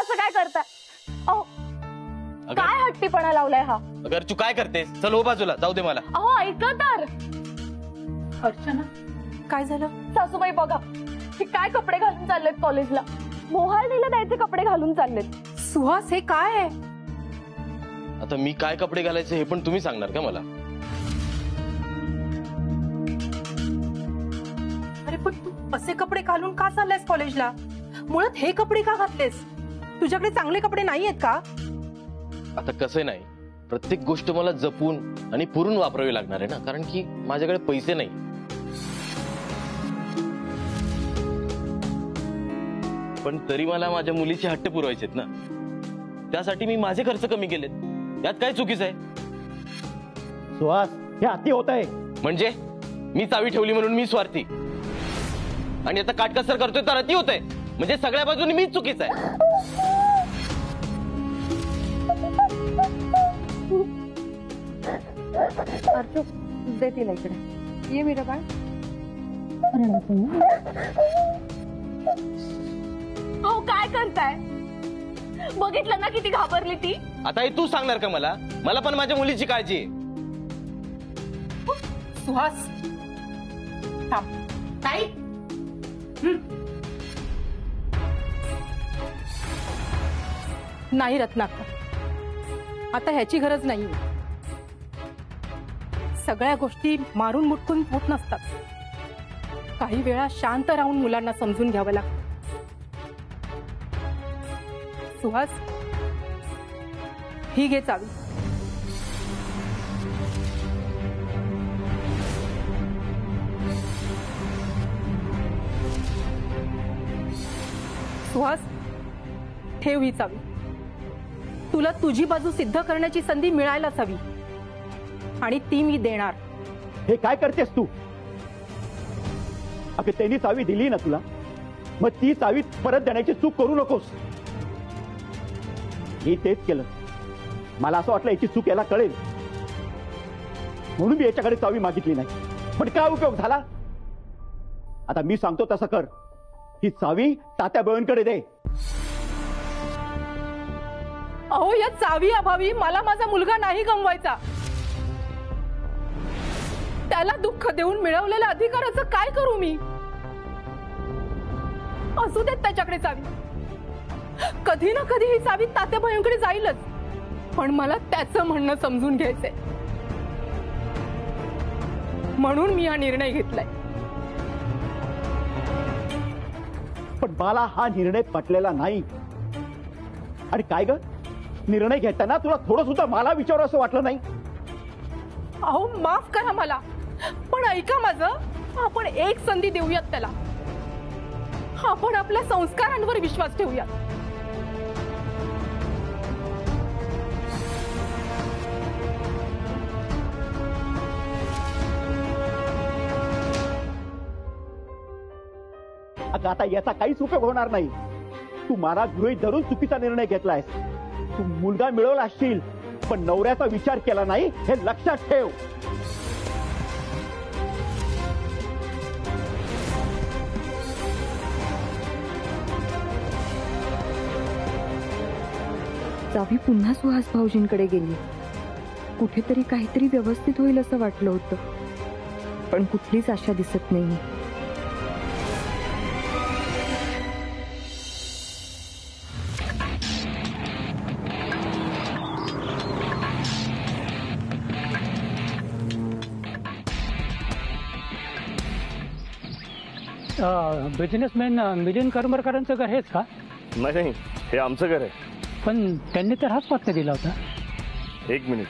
असं काय करताय? अहो काय हट्टीपणा लावलाय हा? अगर तू काय करतेस? चल हो बाजूला, जाऊ दे मला. अहो ऐका तर. अर्चना काय झालं? सासूबाई बघा, हे काय कपडे घालून चाललेत कॉलेजला. मोहाळनीला द्यायचे कपडे घालून चाललेत. सुहास हे काय आहे? आता मी काय कपडे घालायचे हे पण तुम्ही सांगणार का मला? अरे पण तू असे कपडे घालून का चाललायस कॉलेजला? मुळात हे कपडे का घातलेस? तुझ्याकडे चांगले कपडे नाहीयेत का? आता कसं नाही, प्रत्येक गोष्ट मला जपून आणि पुरून वापरावी लागणार आहे ना, कारण की माझ्याकडे पैसे नाही. पण तरी मला माझ्या मुलीचे हट्ट पुरवायचेत ना, त्यासाठी मी माझे खर्च कमी केलेत. यात काय चुकीचं आहे? सुहास, हे अति होत आहे. म्हणजे मी चावी ठेवली म्हणून मी स्वार्थी आणि आता काटकसर करतोय तर अति होत आहे? म्हणजे सगळ्या बाजूने मीच चुकीचं आहे. अर्चू दे तिला इकडे. ये मीरा बाळ. अहो काय करताय? बघितलं ना किती घाबरली ती. आता हे तू सांगणार का मला? मला पण माझ्या मुलीची काळजी आहे. सुहास थांब. ताई नाही रत्नाकर, आता ह्याची गरज नाही. सगळ्या गोष्टी मारून मुटकून होत नसतात. काही वेळा शांत राहून मुलांना समजून घ्यावं लागतं. सुहास ही घे चावी. सुहास ठेव ही चावी. तुला तुझी बाजू सिद्ध करण्याची संधी मिळायलाच हवी आणि ती मी देणार. हे काय करतेस तू? अगं त्यांनी चावी दिली ना तुला, मग ती चावी परत देण्याची चूक करू नकोस. मी तेच केलं. मला असं वाटलं याची चूक याला कळेल म्हणून मी याच्याकडे चावी मागितली नाही. पण काय उपयोग झाला? आता मी सांगतो तसं कर. ही चावी तात्या बळवंतकडे दे. अहो या चावी अभावी मला माझा मुलगा नाही गमवायचा. त्याला दुःख देऊन मिळवलेल्या अधिकाराचं काय करू मी? असू देत त्याच्याकडे चावी. कधी ना कधी ही चावी तात्या बळवंतकडे जाईलच. पण मला त्याचं म्हणणं समजून घ्यायचंय म्हणून मी हा निर्णय घेतलाय. पण मला हा निर्णय पटलेला नाही. आणि काय ग, निर्णय घेताना तुला थोडं सुद्धा मला विचारू असं वाटलं नाही? अहो माफ करा मला, पण ऐका माझं. आपण एक संधी देऊयात त्याला. आपण आपल्या संस्कारांवर विश्वास ठेवूयात. अगं आता याचा काहीच उपयोग होणार नाही. तू मला गृहीत धरून चुकीचा निर्णय घेतलायस. तू मुलगा मिळवला असशील पण नवऱ्याचा विचार केला नाही, हे लक्षात ठेव. चावी पुन्हा सुहास भाऊजींकडे गेली. कुठेतरी काहीतरी व्यवस्थित होईल असं वाटलं होतं, पण कुठलीच आशा दिसत नाही. बिझनेसमॅन मिलिंद करमरकरांचं घर हेच का? नाही, हे आमचं घर आहे. पण त्यांनी तर हाच पत्ता दिला होता. एक मिनिट.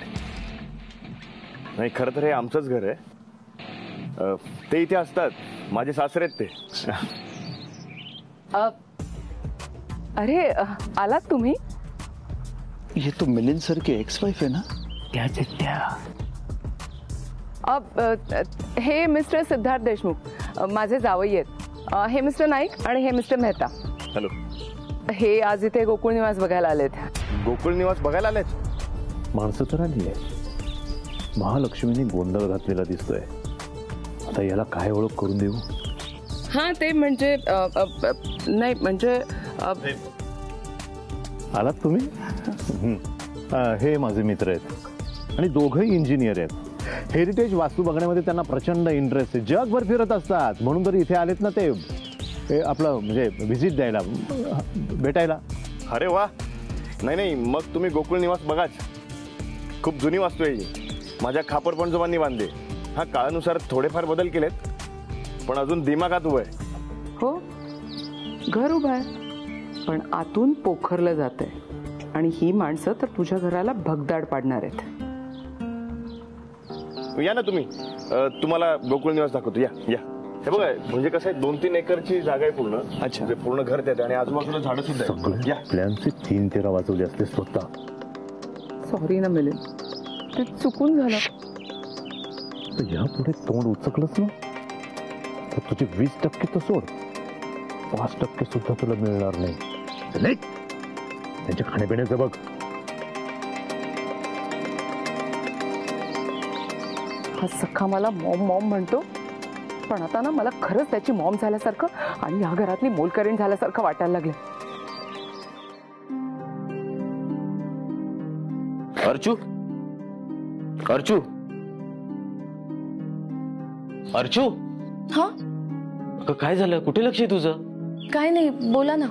नाही, खरं तर हे आमचंच घर आहे. ते इथे असतात, माझे सासरे आहेत ते. अरे आलात तुम्ही? ये तो मिलिंद सर के एक्स वाइफ है ना? त्याच त्या हे मिस्टर सिद्धार्थ देशमुख, माझे जावई आहेत. हे मिस्टर नाईक आणि हे मिस्टर मेहता. हॅलो. हे आज इथे गोकुळ निवास बघायला आलेत. गोकुळ निवास बघायला आलेत? माणसं तर आली आहे. महालक्ष्मीने गोंधळ घातलेला दिसतोय. आता याला काय ओळख करून देऊ? हा ते म्हणजे नाही म्हणजे आलात तुम्ही? हे माझे मित्र आहेत आणि दोघंही इंजिनियर आहेत. हेरिटेज वास्तू बघण्यामध्ये त्यांना प्रचंड इंटरेस्ट आहे. जगभर फिरत असतात, म्हणून तर इथे आलेत ना ते आपलं म्हणजे व्हिजिट द्यायला, भेटायला. अरे वा. नाही, मग तुम्ही गोकुळ निवास बघाच. खूप जुनी वास्तू आहे ही. माझ्या खापर पणजोबांनी बांधली. हा, काळानुसार थोडेफार बदल केलेत, पण अजून दिमागात उभं आहे. हो, घर उभं आहे पण आतून पोखरलं जात आहे. आणि ही माणसं तर तुझ्या घराला भगदाड पाडणार आहेत. या ना तुम्ही, तुम्हाला गोकुळ निवास दाखवतो. या. हे बघा, म्हणजे कसं आहे, 2-3 एकरची जागा आहे पूर्ण. अच्छा. म्हणजे पूर्ण घर त्यात आणि आजूबाजूला झाडं सुद्धा आहेत. या. प्लॅनचे 3-13 वाजवले असते स्वतः. सॉरी ना मिलिंद, ते चुकून झालं. तर यापुढे तोंड उचकलंच ना तर तुझे 20% तर सोड, 5% सुद्धा तुला मिळणार नाही. चल, त्यांच्या खाण्यापिण्याचं बघ. हा सखा मला मॉम मॉम म्हणतो, पण आता ना मला खरंच त्याची मॉम झाल्यासारखं आणि या घरातली मोलकरीण झाल्यासारखं वाटायला लागले. अर्चू, अर्चू, अर्चू. हा, काय झालं? कुठे लक्ष आहे तुझं? काय नाही, बोला ना.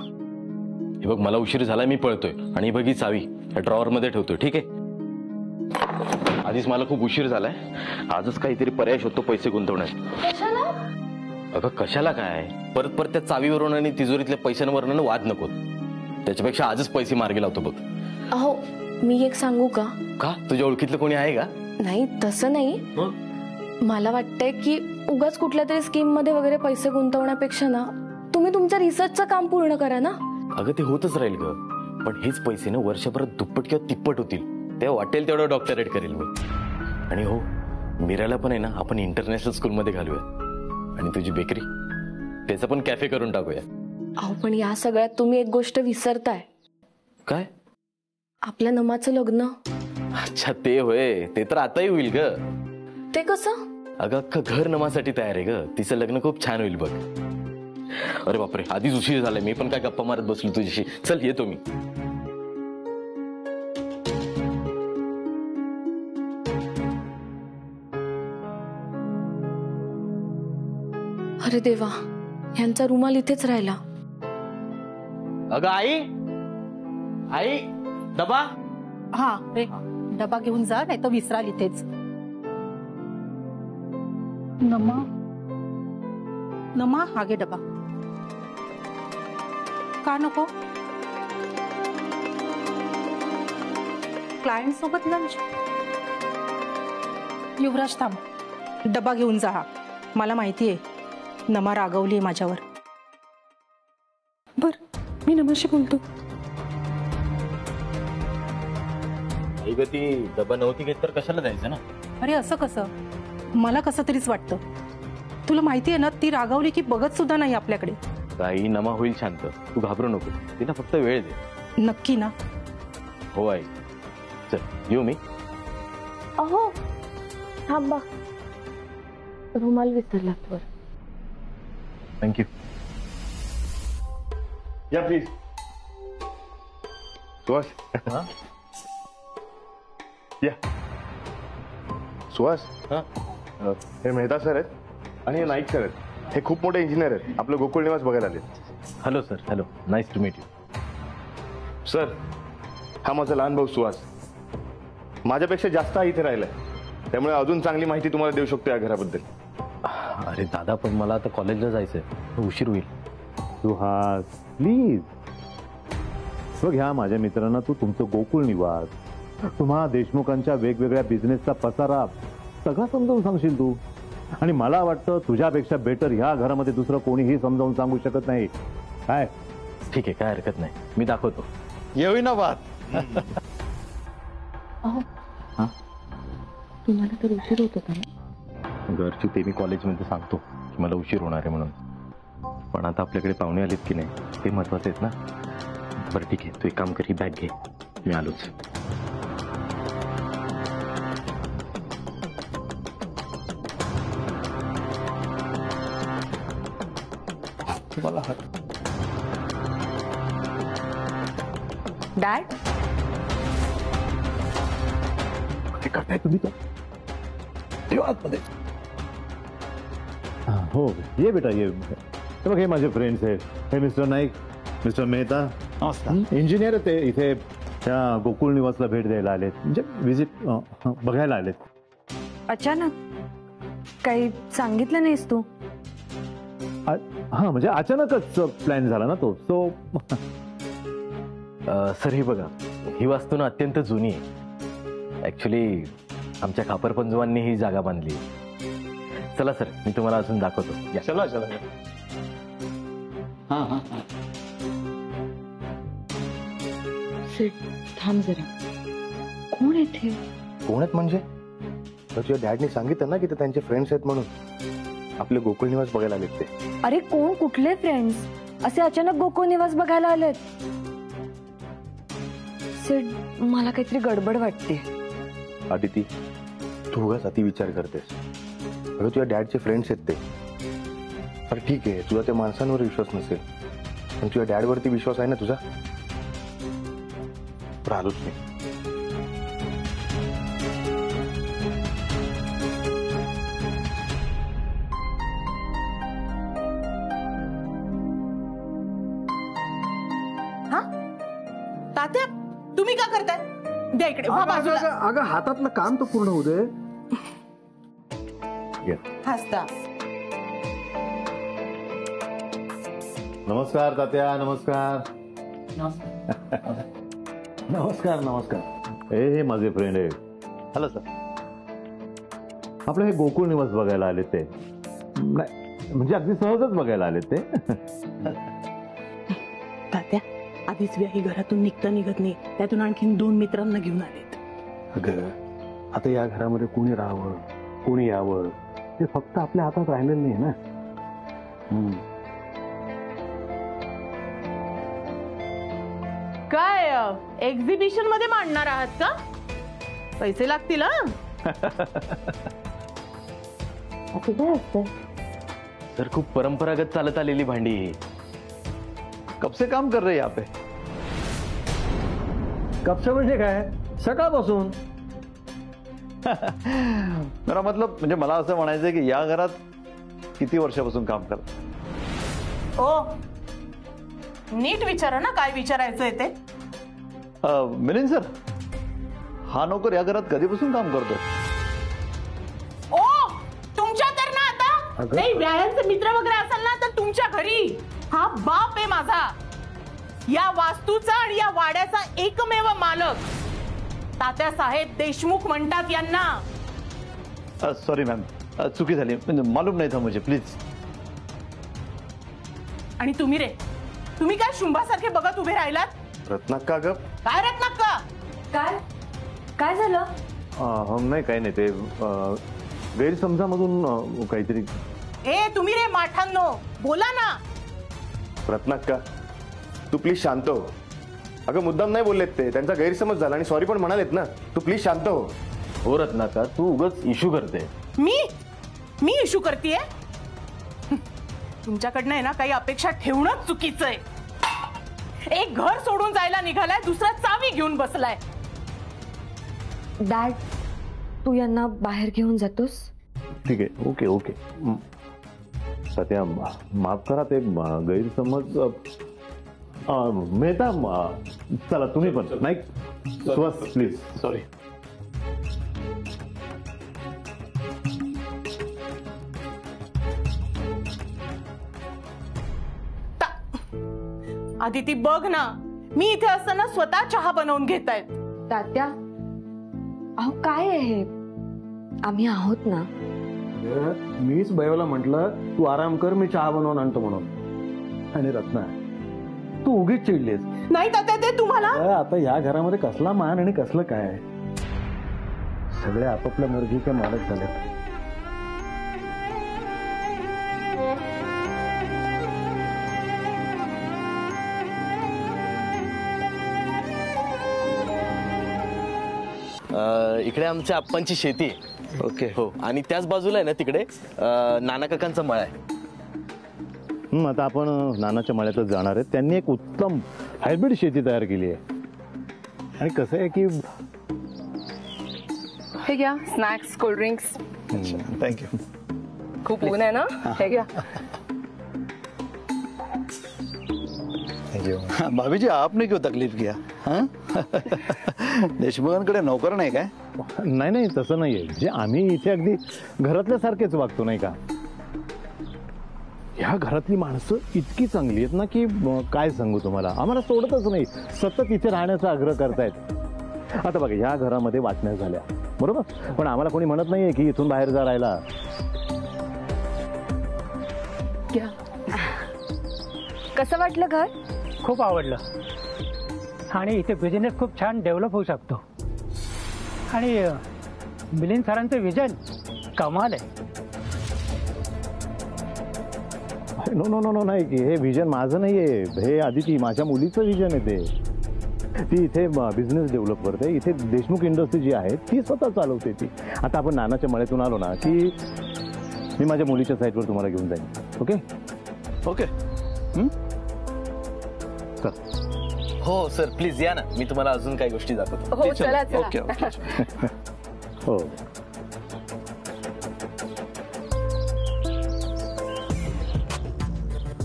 हे बघ, मला उशीर झाला, मी पळतोय. आणि बघ, ही चावी या ड्रॉवर मध्ये ठेवतोय, ठीक आहे? आधीच मला खूप उशीर झालाय. आजच काहीतरी पर्याय शोधतो पैसे गुंतवण्यात. अगं कशाला काय? परत परत त्या चावीवरून आणि तिजोरीतल्या पैशांवरून वाद नको. त्याच्यापेक्षा आजच पैसे मार्गी लावतो बघ. अहो, मी एक सांगू का? का? तुझ्या ओळखीतलं कोणी आहे का? नाही, तसं नाही. मला वाटतंय की उगाच कुठल्या तरी स्कीम मध्ये वगैरे पैसे गुंतवण्यापेक्षा ना तुम्ही तुमच्या रिसर्चचं काम पूर्ण करा ना. अगं ते होतच राहील ग, पण हेच पैसे ना वर्षभरात दुप्पट किंवा तिप्पट होतील. तेव्हा वाटेल तेवढं डॉक्टरेट करेल मी. आणि हो, मीराला पण आहे ना आपण इंटरनॅशनल स्कूलमध्ये घालूया. आणि तुझी बेकरी, त्याचं पण कॅफे करून टाकूया. अहो, पण या सगळ्यात तुम्ही एक गोष्ट विसरताय. काय? आपल्या नमाचं लग्न. अच्छा, ते होय. ते तर आताही होईल ग. ते कसं? अगं अख्खं घर नमासाठी तयार आहे ग. तिचं लग्न खूप छान होईल बघ. अरे बापरे, आधीच उशीर झालाय. मी पण काय गप्पा मारत बसलो तुझ्याशी. चल, येतो मी. अरे देवा, यांचा रुमाल इथेच राहिला. अगं आई, आई, डबा. हा रे, डबा घेऊन जा, नाही तर विसराल इथेच. नमा, हा घे डबा. का नको? क्लायंट सोबत लंच. युवराज थांब, डबा घेऊन जा. हा, मला माहिती आहे नमा रागवली आहे माझ्यावर. बर, मी नमाशी बोलतो. ती डबा नव्हती घेत तर कशाला द्यायचं ना? अरे असं कसं? मला कसं तरीच वाटतं. तुला माहिती आहे ना, ती रागवली की बघत सुद्धा नाही आपल्याकडे. काही नमा होईल शांत, तू घाबरू नको. तिला फक्त वेळ दे. नक्की ना? हो आई. चल, येऊ मी. अहो, थांबा, रुमाल विसरलात वर. थँक्यू. या प्लीज. सुहास, या. सुहास, हे मेहता सर आहेत आणि हे नाईक सर आहेत. हे खूप मोठे इंजिनियर आहेत. आपलं गोकुळ निवास बघायला आले. Hello sir. Hello, nice to meet you. Sir, हा माझा लहान भाऊ सुहास. माझ्यापेक्षा जास्त हा इथे राहिलाय, त्यामुळे अजून चांगली माहिती तुम्हाला देऊ शकतो या घराबद्दल. अरे दादा, पण मला आता कॉलेजला जायचंय, उशीर होईल. सुहास प्लीज बघ, ह्या माझ्या मित्रांना तू तुमचं गोकुळ निवास, तुम्हा देशमुखांच्या वेगवेगळ्या बिझनेसचा पसारा सगळा समजावून सांगशील तू. आणि मला वाटतं तुझ्यापेक्षा बेटर ह्या घरामध्ये दुसरं कोणीही समजावून सांगू शकत नाही. काय? ठीक आहे, काय हरकत नाही, मी दाखवतो. येऊ ना बात. तुम्हाला तर उशीर होत होता ना? घरची ते मी कॉलेजमध्ये सांगतो की मला उशीर होणार आहे म्हणून. पण आता आपल्याकडे पाहुणे आलेत की नाही ते महत्वाचे आहेत ना. बरं ठीक आहे, तू एक काम कर, ही बॅग घे, मी आलोच. डॅड काय करताय तुम्ही तर ठेवा आतमध्ये. हो ये बेटा ये. हे बघ हे माझे फ्रेंड्स आहेत. हे mister Naik, mister Mehta, engineer आहेत ते. इथे त्या गोकुळ निवासला भेट द्यायला आलेत, म्हणजे विजिट बघायला आलेत. अचानक काही सांगितलं नाहीस तू? हा म्हणजे अचानकच प्लॅन झाला ना तो. सो सर ही बघा, ही वास्तू ना अत्यंत जुनी आहे. ऍक्च्युली आमच्या खापर पंजवांनी ही जागा बांधली. चला सर, मी तुम्हाला अजून दाखवतो. या. चला चला. हा हा. थांब जरा, कोण येते? कोण आहेत म्हणजे? तर तुझ्या डॅडनी सांगितलं ना की ते त्यांचे फ्रेंड्स आहेत म्हणून. आपले गोकुळ निवास बघायला आलेत ते. अरे कोण, कुठले फ्रेंड्स असे अचानक गोकुळ निवास बघायला आलेत? सिड, मला काहीतरी गडबड वाटते. आदिती, तू उगाच अति विचार करतेस. अगं तुझ्या डॅडचे फ्रेंड्स आहेत ते. अरे ठीक आहे, तुझा त्या माणसांवर विश्वास नसेल, पण तुझ्या डॅडवरती विश्वास आहे ना तुझा? राहिलोच नाही. तात्या, तुम्ही का करताय? द्या इकडे. वा बाजूला. अगं हातातलं काम तर पूर्ण होऊ दे. हसता. नमस्कार तात्या. नमस्कार. नमस्कार नमस्कार. हे माझे फ्रेंड आहे. Hello sir. आपलं हे गोकुळ निवास बघायला आले ते. नाही म्हणजे अगदी सहजच बघायला आले ते. तात्या, आधीच व्याही घरातून निघता निघत नाही, त्यातून आणखीन 2 मित्रांना घेऊन आलेत. अगं आता या घरामध्ये कोणी राहावं, कोणी यावं, हे फक्त आपल्या हातात राहिलेलं नाही ना. काय एक्झिबिशन मध्ये मांडणार आहात का? पैसे लागतील. असं काय असतं? तर खूप परंपरागत चालत आलेली भांडी ही. कब से काम कर रहे यहाँ पे? कब से म्हणजे काय? सकाळपासून. मेरा मतलब म्हणजे मला असं म्हणायचं की या घरात किती वर्षापासून काम करत? ओ, नीट विचारा ना काय विचारायचंय ते. मिलिंद सर, हा नोकर या घरात कधीपासून काम करतोय? ओ, तुमच्या तर ना आता नाही, व्यायांचे मित्र वगैरे असाल ना तर तुमच्या घरी. हा बाप आहे माझा, या वास्तूचा आणि या वाड्याचा एकमेव मालक. तात्या साहेब देशमुख म्हणतात यांना. सॉरी मॅम, चुकी झाली, म्हणजे मालूम नाही था मुझे, प्लीज. आणि तुम्ही रे, तुम्ही काय शुंभासारखे बघत उभे राहिलात? रत्नाक्का ग. काय रत्नाक्का? काय काय झालं? नाही काही नाही, ते गैरसमजामधून काहीतरी. ए तुम्ही रे माठांनो, बोला ना. रत्नाक्का, तू प्लीज शांत हो. अगं मुद्दाम नाही बोललेत ते, त्यांचा गैरसमज झाला आणि सॉरी पण म्हणालेत ना. तू प्लीज शांत हो. हो रत्नाकर, तू उगाच इश्यू करते. मी इश्यू करतेय? तुमच्याकडनं आहे ना काही अपेक्षा ठेवणं चुकीचं आहे. एक घर सोडून जायला निघालाय, दुसरा चावी घेऊन बसलाय. डॅड, तू यांना बाहेर घेऊन जातोस? ठीक आहे, ओके ओके. सध्या माफ करा, ते गैरसमज. मेहता, चला तुम्ही पण. नाही सुहास प्लीज. सॉरी. आदिती बघ ना, मी इथे असताना स्वतः चहा बनवून घेतायत. तात्या, अहो काय आहे हे? आम्ही आहोत ना. मीच बयोला म्हटलं तू आराम कर, मी चहा बनवून आणतो म्हणून. आणि रत्ना, तू उगीच चिडलीस. नाही तात्या, ते तुम्हाला आता या घरामध्ये कसला मान आणि कसलं काय? सगळे आपापल्या मर्जीचे मालक झाले. इकडे आमच्या आप्पांची शेती आहे. ओके. हो, आणि त्याच बाजूला आहे ना तिकडे नाना काकांचा मळा आहे. आता आपण नानाच्या मळ्यातच जाणार आहे. त्यांनी एक उत्तम हायब्रिड शेती तयार केली आहे. आणि कसं आहे की हे घ्या स्नॅक्स कोल्ड्रिंक्स. थँक्यू. खूप ऊन आहे ना, हे घ्या. भाभी जी आपने क्यों तकलीफ किया? हाँ? देशमुखांकडे नोकर नाही काय? नाही नाही तसं नाहीये. जे आम्ही इथे अगदी घरातल्यासारखेच वागतो नाही का. ह्या घरातली माणसं इतकी चांगली आहेत ना की काय सांगू तुम्हाला. आम्हाला सोडतच नाही, सतत इथे राहण्याचा आग्रह करतायत. आता बघा ह्या घरामध्ये वाटण्या झाल्या बरोबर, पण आम्हाला कोणी म्हणत नाहीये की इथून बाहेर जा राहायला. कसं वाटलं घर? खूप आवडलं आणि इथे बिझनेस खूप छान डेव्हलप होऊ शकतो. आणि मिलिंद सरांचं विजन कमाल आहे. नो नो नो नो नाही की हे विजन माझं नाहीये, हे आदिती माझ्या मुलीचं विजन आहे. ती इथे बिझनेस डेव्हलप करते. इथे देशमुख इंडस्ट्री जी आहे ती स्वतः चालवते ती. आता आपण नानाच्या मळ्यातून आलो ना की मी माझ्या मुलीच्या साईटवर तुम्हाला घेऊन जाईन. Okay okay. हो सर प्लीज या ना, मी तुम्हाला अजून काही गोष्टी दाखवतो. हो चला चला. Okay okay. हो.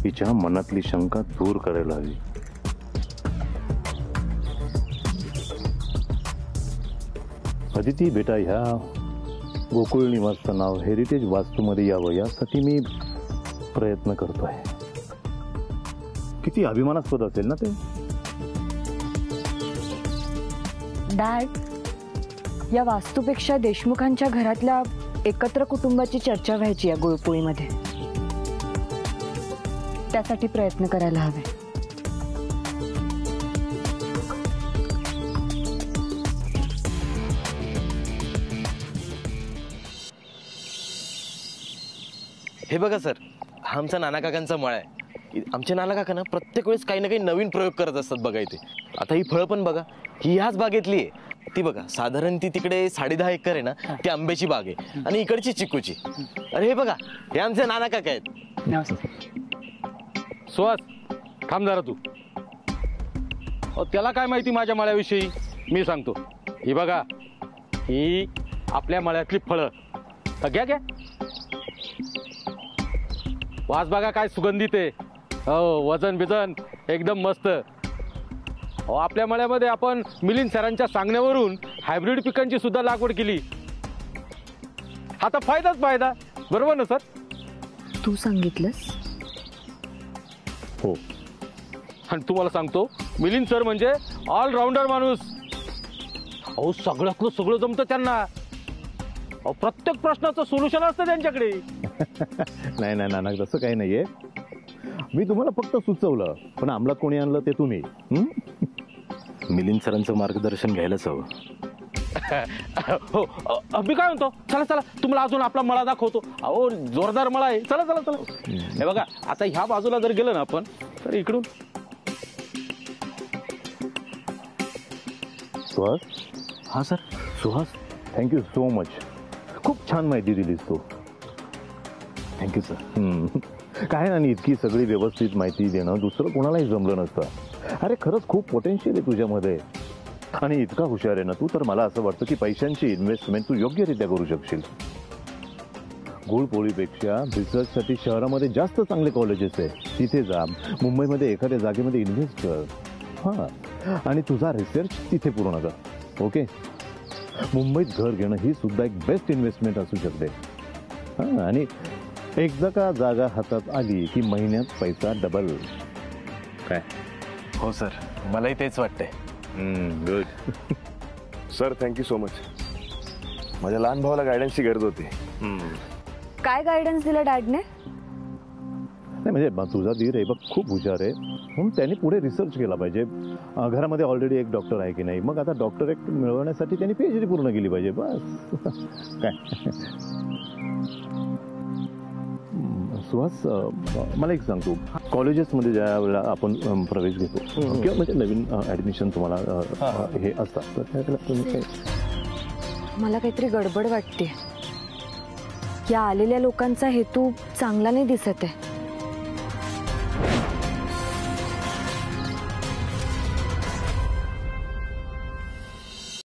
तिच्या मनातली शंका दूर करायला हवी. अदिती बेटा, ह्या गोकुळ निवासचं नाव हेरिटेज वास्तूमध्ये यावं यासाठी मी प्रयत्न करतोय. किती अभिमानास्पद असेल ना ते. डॅड, या वास्तूपेक्षा देशमुखांच्या घरातल्या एकत्र कुटुंबाची चर्चा व्हायची या गुळपोळीमध्ये. त्यासाठी प्रयत्न करायला हवे. हे बघा सर, हा आमचा नाना काकांचा मळा आहे. आमचे नाना काका ना प्रत्येक वेळेस काही ना काही नवीन प्रयोग करत असतात बघा इथे. आता ही फळं पण बघा, ही ह्याच बागेतली आहे. ती बघा साधारण ती तिकडे 10.5 एकर आहे ना, ती आंब्याची बाग आहे आणि इकडची चिकूची. अरे हे बघा, हे आमचे नाना काका आहेत. सुहास थांब जरा तू. त्याला काय माहिती माझ्या मळ्याविषयी, मी सांगतो. ही बघा, ही आपल्या मळ्यातली फळं. घ्या घ्या, वास बघा काय सुगंधित आहे. हो, वजन बिजन एकदम मस्त. हो, आपल्या मळ्यामध्ये आपण मिलिंद सरांच्या सांगण्यावरून हायब्रिड पिकांची सुद्धा लागवड केली. आता फायदाच फायदा, बरोबर ना सर? तू सांगितलंस. हो. आणि तुम्हाला सांगतो, मिलिंद सर म्हणजे ऑलराऊंडर माणूस. अहो सगळ्यातलं सगळं जमतं त्यांना. अहो प्रत्येक प्रश्नाचं सोल्युशन असतं त्यांच्याकडे. नाही नाही नाना, तसं काही नाहीये. मी तुम्हाला फक्त सुचवलं, पण अंमलात कोणी आणलं ते तुम्ही. मिलिंद सरांचं मार्गदर्शन घ्यायलाच हवं. हो, मी काय म्हणतो, चला चला तुम्हाला अजून आपला मळा दाखवतो. अहो जोरदार मळा आहे. चला चला चला. हे बघा, आता ह्या बाजूला जर गेलं ना आपण, तर इकडून सुहास. हा sir. Suhas, thank you so much. खूप छान माहिती दिलीस तू. Thank you sir. काय ना, इतकी सगळी व्यवस्थित माहिती देणं दुसरं कोणालाही जमलं नसतं. अरे खरंच खूप पोटेन्शियल आहे तुझ्यामध्ये आणि इतका हुशार आहे ना तू, तर मला असं वाटतं की पैशांची इन्व्हेस्टमेंट तू योग्यरित्या करू शकशील. गुळपोळीपेक्षा रिसर्चसाठी शहरामध्ये जास्त चांगले कॉलेजेस आहे, तिथे जा. मुंबईमध्ये एखाद्या जागेमध्ये इन्व्हेस्ट कर. हां, आणि तुझा रिसर्च तिथे पूर्ण कर. ओके. मुंबईत घर घेणं ही सुद्धा एक बेस्ट इन्व्हेस्टमेंट असू शकते. हां, आणि एकदा का जागा हातात आली की महिन्यात पैसा डबल. काय? हो सर, मलाही तेच वाटतंय. Good. Sir thank you so much. माझ्या लहान भावाला गायडन्सची गरज होती. काय गायडन्स दिलं डॅडने? नाही म्हणजे तुझा धीर आहे बघ, खूप हुशार आहे, म्हणून त्यांनी पुढे रिसर्च केला पाहिजे. घरामध्ये ऑलरेडी एक डॉक्टर आहे की नाही, मग आता डॉक्टरेट मिळवण्यासाठी त्यांनी PhD पूर्ण केली पाहिजे. बस. काय सुहास, मला एक सांगतो, कॉलेजेसमध्ये ज्या वेळेला आपण प्रवेश घेतो किंवा म्हणजे नवीन ऍडमिशन तुम्हाला हे असतात, तर त्यावेळेला तुम्ही काय. मला काहीतरी गडबड वाटते. या आलेल्या लोकांचा हेतू चांगला नाही दिसत आहे.